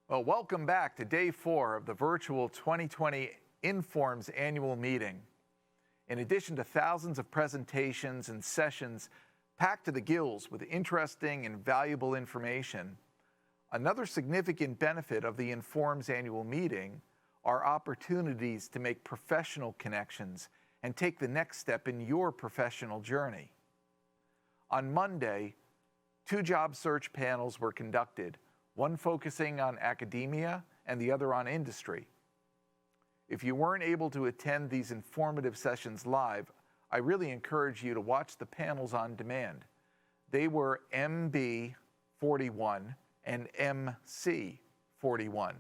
Well, welcome back to day 4 of the virtual 2020 INFORMS annual meeting. In addition to thousands of presentations and sessions packed to the gills with interesting and valuable information, another significant benefit of the INFORMS annual meeting are opportunities to make professional connections and take the next step in your professional journey. On Monday, 2 job search panels were conducted, one focusing on academia and the other on industry. If you weren't able to attend these informative sessions live, I really encourage you to watch the panels on demand. They were MB 41 and MC 41.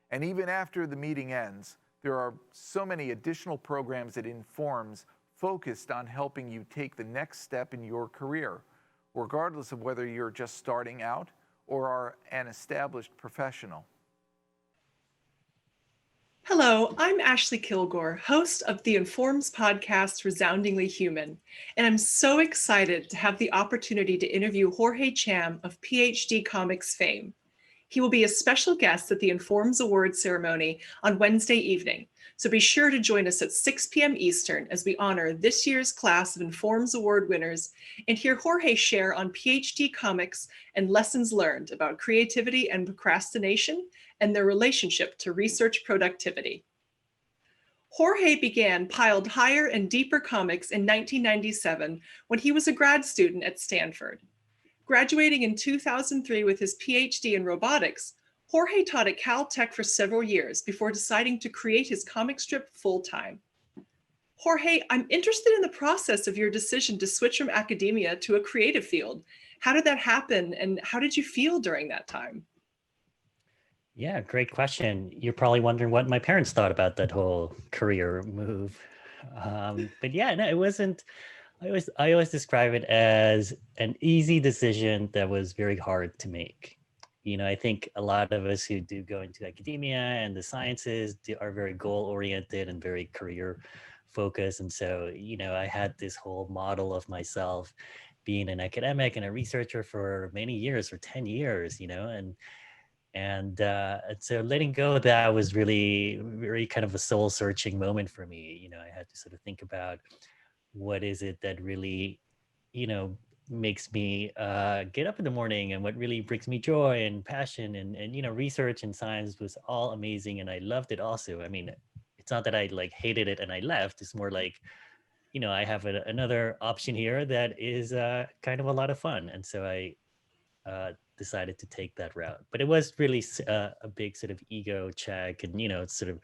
And even after the meeting ends, there are so many additional programs at INFORMS focused on helping you take the next step in your career, regardless of whether you're just starting out or are an established professional. Hello, I'm Ashley Kilgore, host of the INFORMS podcast, Resoundingly Human, and I'm so excited to have the opportunity to interview Jorge Cham of PhD comics fame. He will be a special guest at the INFORMS Awards ceremony on Wednesday evening, so be sure to join us at 6 p.m. Eastern as we honor this year's class of INFORMS Award winners and hear Jorge share on PhD comics and lessons learned about creativity and procrastination and their relationship to research productivity. Jorge began Piled Higher and Deeper Comics in 1997 when he was a grad student at Stanford. Graduating in 2003 with his PhD in robotics, Jorge taught at Caltech for several years before deciding to create his comic strip full-time. Jorge, I'm interested in the process of your decision to switch from academia to a creative field. How did that happen, and how did you feel during that time? Yeah, great question. You're probably wondering what my parents thought about that whole career move. But yeah, no, it wasn't. I always describe it as an easy decision that was very hard to make. I think a lot of us who do go into academia and the sciences are very goal-oriented and very career-focused. And so, I had this whole model of myself being an academic and a researcher for many years, for 10 years, and so letting go of that was really, very kind of a soul-searching moment for me. I had to sort of think about what is it that really, makes me get up in the morning, and what really brings me joy and passion, and research and science was all amazing, and I loved it also. I mean, it's not that I hated it and I left. It's more like, I have another option here that is kind of a lot of fun, and so I decided to take that route. But it was really a big sort of ego check, and it's sort of,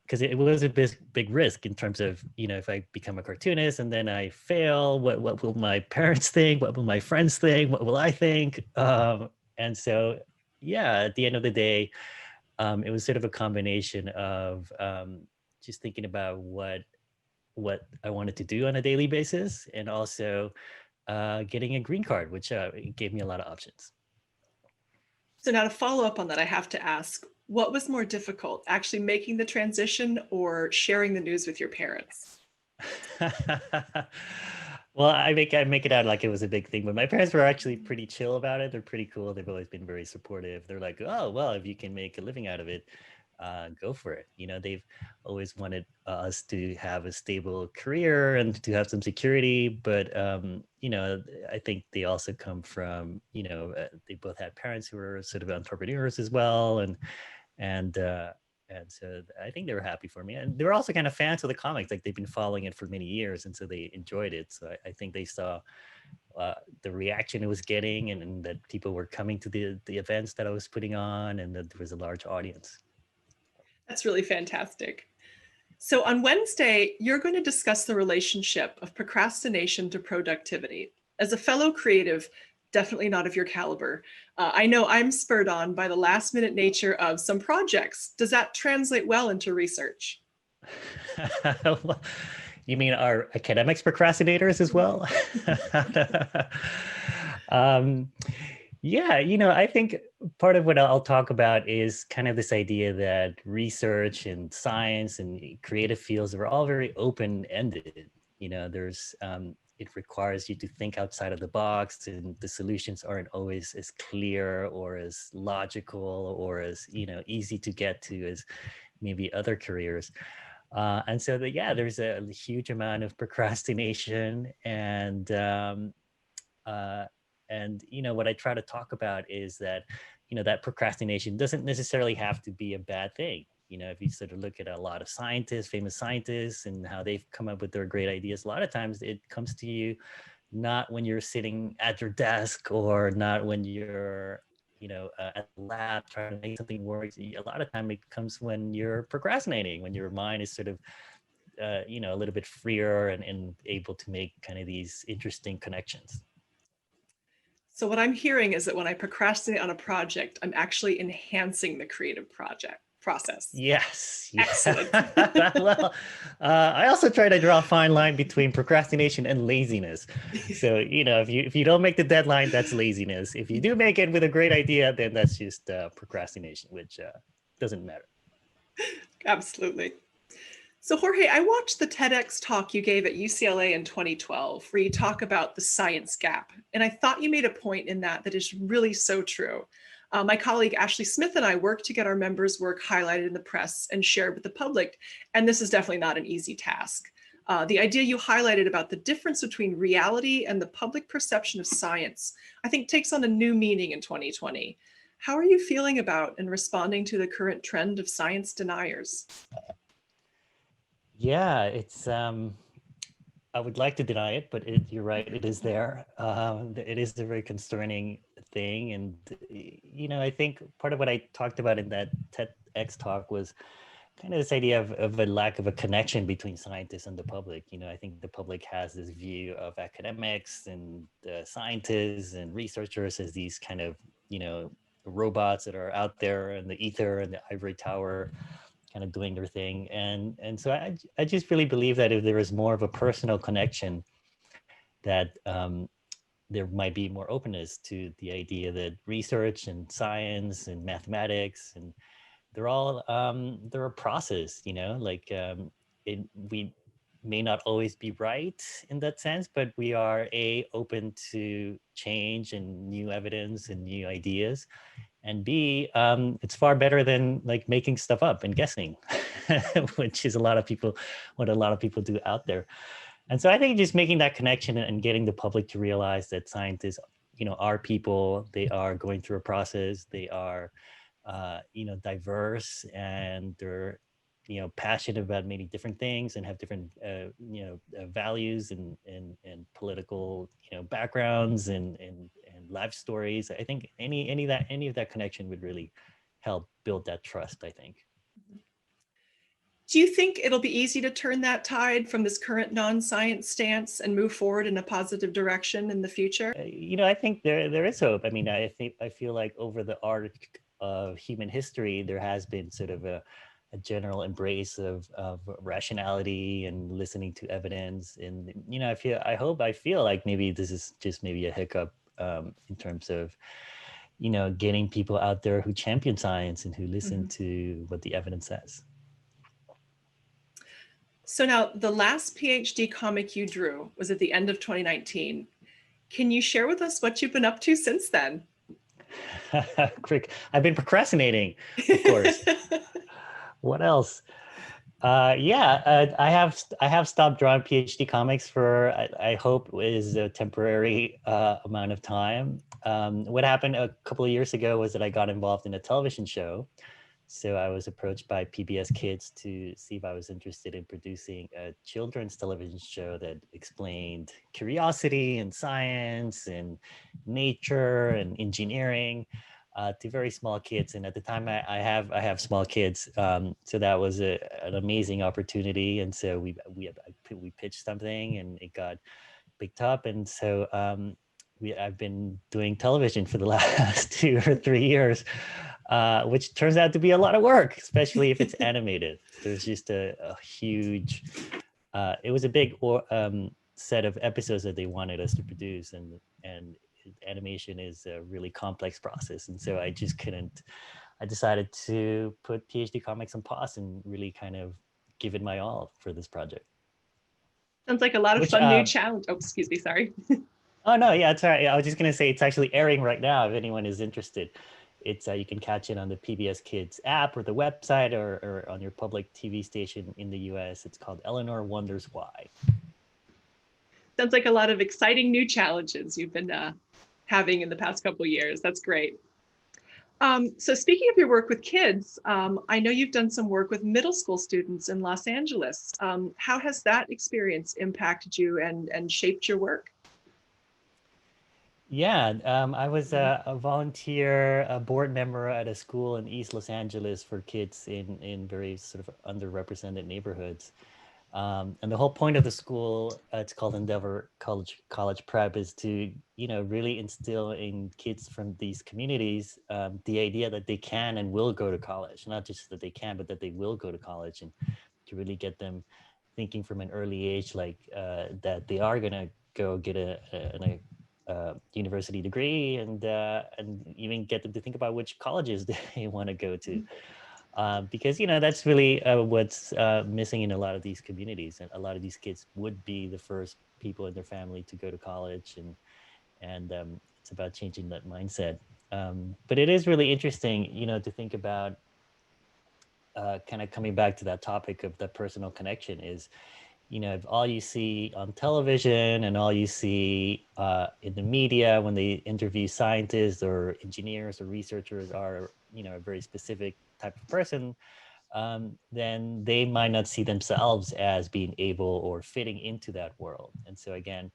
because it was a big risk in terms of, if I become a cartoonist and then I fail, what will my parents think? What will my friends think? What will I think? And so, yeah, at the end of the day, it was sort of a combination of just thinking about what I wanted to do on a daily basis, and also getting a green card, which gave me a lot of options. So now to follow up on that, I have to ask, what was more difficult, actually making the transition or sharing the news with your parents? Well, I make it out like it was a big thing, but my parents were actually pretty chill about it. They're pretty cool. They've always been very supportive. They're like, oh, well, if you can make a living out of it, go for it. They've always wanted us to have a stable career and to have some security, but I think they also come from, they both had parents who were sort of entrepreneurs as well, and so I think they were happy for me, and they were also kind of fans of the comics. Like, they've been following it for many years, and so they enjoyed it. So I think they saw the reaction it was getting, and that people were coming to the events that I was putting on, and that there was a large audience. That's really fantastic. So on Wednesday, you're going to discuss the relationship of procrastination to productivity. As a fellow creative, definitely not of your caliber, I know I'm spurred on by the last minute nature of some projects. Does that translate well into research? You mean our academics procrastinators as well? Yeah, I think part of what I'll talk about is kind of this idea that research and science and creative fields are all very open-ended. There's it requires you to think outside of the box, and the solutions aren't always as clear or as logical or as, easy to get to as maybe other careers. And so there's a huge amount of procrastination, and what I try to talk about is that that procrastination doesn't necessarily have to be a bad thing. If you sort of look at a lot of scientists, famous scientists, and how they've come up with their great ideas, a lot of times it comes to you not when you're sitting at your desk, or not when you're at the lab trying to make something work. A lot of time it comes when you're procrastinating, when your mind is sort of a little bit freer, and able to make kind of these interesting connections. So what I'm hearing is that when I procrastinate on a project, I'm actually enhancing the creative project process. Yes. Excellent. Well, I also try to draw a fine line between procrastination and laziness. So, if you don't make the deadline, that's laziness. If you do make it with a great idea, then that's just procrastination, which doesn't matter. Absolutely. So Jorge, I watched the TEDx talk you gave at UCLA in 2012, where you talk about the science gap. And I thought you made a point in that is really so true. My colleague Ashley Smith and I worked to get our members' work highlighted in the press and shared with the public. And this is definitely not an easy task. The idea you highlighted about the difference between reality and the public perception of science, I think takes on a new meaning in 2020. How are you feeling about and responding to the current trend of science deniers? Yeah, it's I would like to deny it, but you're right, it is there. It is a very concerning thing, and I think part of what I talked about in that TEDx talk was kind of this idea of a lack of a connection between scientists and the public. I think the public has this view of academics and scientists and researchers as these kind of robots that are out there in the ether and the ivory tower, kind of doing their thing. And so I just really believe that if there is more of a personal connection, that there might be more openness to the idea that research and science and mathematics, and they're a process, we may not always be right in that sense, but we are open to change and new evidence and new ideas. And B, it's far better than like making stuff up and guessing, which is what a lot of people do out there. And so I think just making that connection and getting the public to realize that scientists, are people, they are going through a process, they are, diverse, and they're, passionate about many different things and have different, values and political, backgrounds and life stories. I think any of that connection would really help build that trust, I think. Do you think it'll be easy to turn that tide from this current non-science stance and move forward in a positive direction in the future? I think there is hope. I mean, I feel like over the arc of human history, there has been sort of a general embrace of rationality and listening to evidence. And, I feel like maybe this is just maybe a hiccup in terms of, getting people out there who champion science and who listen to what the evidence says. So now the last PhD comic you drew was at the end of 2019. Can you share with us what you've been up to since then? Quick, I've been procrastinating, of course. What else? I have stopped drawing PhD comics for, I hope is a temporary amount of time. What happened a couple of years ago was that I got involved in a television show. So I was approached by PBS Kids to see if I was interested in producing a children's television show that explained curiosity and science and nature and engineering to very small kids. And at the time I have small kids. So that was an amazing opportunity. And so we pitched something and it got picked up. And so I've been doing television for the last 2 or 3 years, which turns out to be a lot of work, especially if it's animated. There's just a huge, it was a big set of episodes that they wanted us to produce, and animation is a really complex process. And so I decided to put PhD comics on pause and really kind of give it my all for this project. Sounds like a lot of Which, fun new challenge. Oh, excuse me, sorry. oh no, yeah, it's all right. I was just gonna say it's actually airing right now if anyone is interested. It's you can catch it on the PBS Kids app or the website or on your public TV station in the US. It's called Eleanor Wonders Why. Sounds like a lot of exciting new challenges you've been having in the past couple of years. That's great. So speaking of your work with kids, I know you've done some work with middle school students in Los Angeles. How has that experience impacted you and shaped your work? Yeah, I was a volunteer, a board member at a school in East Los Angeles for kids in very sort of underrepresented neighborhoods. And the whole point of the school, it's called Endeavor College Prep, is to, really instill in kids from these communities the idea that they can and will go to college. Not just that they can, but that they will go to college, and to really get them thinking from an early age, like that they are going to go get a university degree, and even get them to think about which colleges they want to go to. Because that's really what's missing in a lot of these communities, and a lot of these kids would be the first people in their family to go to college, and it's about changing that mindset. But it is really interesting, to think about kind of coming back to that topic of the personal connection is, if all you see on television and all you see in the media when they interview scientists or engineers or researchers are, a very specific type of person, then they might not see themselves as being able or fitting into that world. And so again,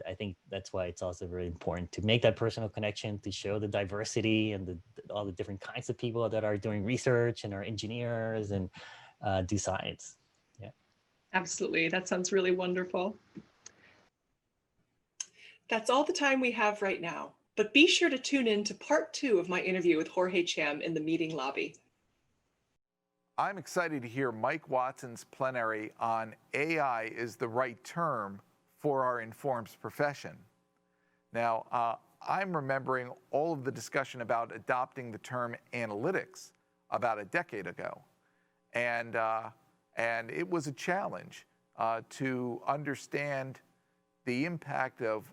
I think that's why it's also very important to make that personal connection, to show the diversity and all the different kinds of people that are doing research and are engineers and do science. Yeah. Absolutely. That sounds really wonderful. That's all the time we have right now, but be sure to tune in to part 2 of my interview with Jorge Cham in the meeting lobby. I'm excited to hear Mike Watson's plenary on AI is the right term for our INFORMS profession. Now, I'm remembering all of the discussion about adopting the term analytics about a decade ago. And it was a challenge to understand the impact of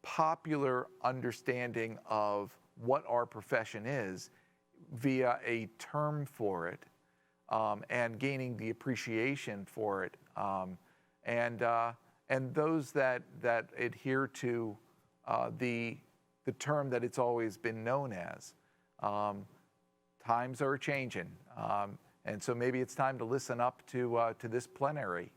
popular understanding of what our profession is via a term for it, and gaining the appreciation for it, and those that adhere to the term that it's always been known as. Times are changing, and so maybe it's time to listen up to this plenary